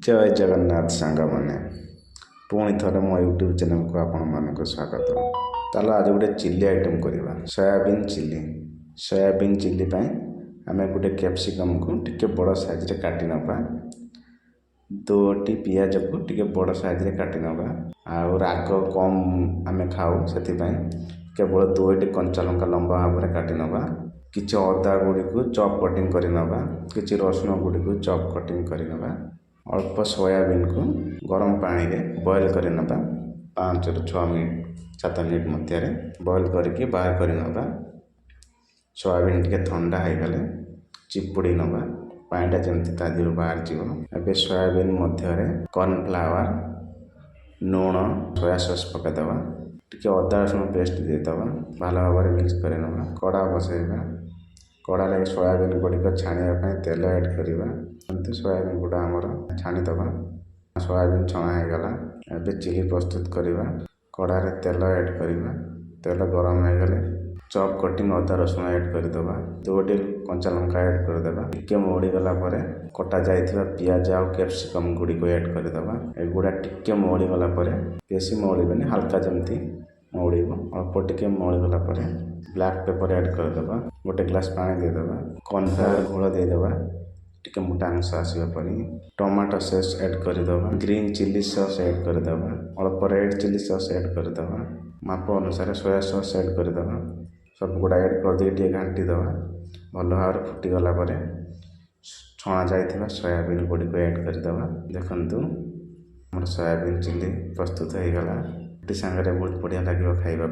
जय जगन्नाथ सांग मैंने पुणी थे मो यूट्यूब चैनल को आपण मानक स्वागत। ताल आज गोटे चिल्ली आइटम करवा सोयाबीन चिल्ली आम गोटे कैप्सिकम को टिके बड़ साइज रे काटी नवा। दोटी पियाज को टिके बड़ साइज रे काटी नवा। आउ राग कम आम खाऊ से केवल दुईटी कंचा लंका लंबा भाव में काटी नवा। किसी अदा गुड़ी को चॉप कटिंग कर नवा। किसी रसुण गुड़ी को चॉप कटिंग कर नवा। अल्प सोयाबीन को गरम पानी रे बॉयल कर नवा। 5 ରୁ 6 मिनट 7 मिनट मध्य बॉयल करके बाहर कर नवा। सोयाबीन टिके ठंडा हो गले चिपुड़ी नवा। पानीटा जमती ता दिहरु बाहर जीव। एबे सोयाबीन मध्य कॉर्नफ्लावर लूण सोया सॉस पकईदवा। टिके अदा रसुण पेस्ट देदवा। भल भाव में मिक्स कर नवा। कड़ा बसैबा। कड़ा लगे सोयाबीन गुड़िक छाणिया तेल ऐड करवा। सोयाबीन गुड़ा आमर छाणीदवा। सोयाबीन छणा हो गला। एबे चिली प्रस्तुत करवा। कड़ारे तेल ऐड करवा। तेल गरम हो गले चॉप कटिंग अदा रसुण ऐड करदवा। 2टी कंचा लंका ऐड करदवा। टिके मौड़ी गला परे कटा जाइथिबा पियाज आ कैप्सिकम गुड़ी को ऐड करदवा। एगुड़ा टिके मौड़ी गला परे बेसी मौड़ीबेनी हल्का जमती मौड़ीबो। अल्प टिके मौड़ी गला परे ब्लैक पेपर ऐड करदवा। गोटे ग्लास पानी देदवा। कॉर्नफ्लावर घोल देदवा टिके मोटा अंश आसवा परी। टमाटो सॉस ऐड करदवा। ग्रीन चिली सॉस ऐड करदवा। अल्प रेड चिली सॉस ऐड करदवा। माप अनुसार सोया सॉस ऐड करदवा। सब गुड़ा ऐड कर दे घाटी दवा। भल भाव फुटी गला परे छणा जाइथिबा सोयाबीन गुड़ी को ऐड करदवा। देखंतु हमर सोयाबीन चिल्ली प्रस्तुत हो गला। टी सांगरे बहुत बढ़िया लागियो खाइबा।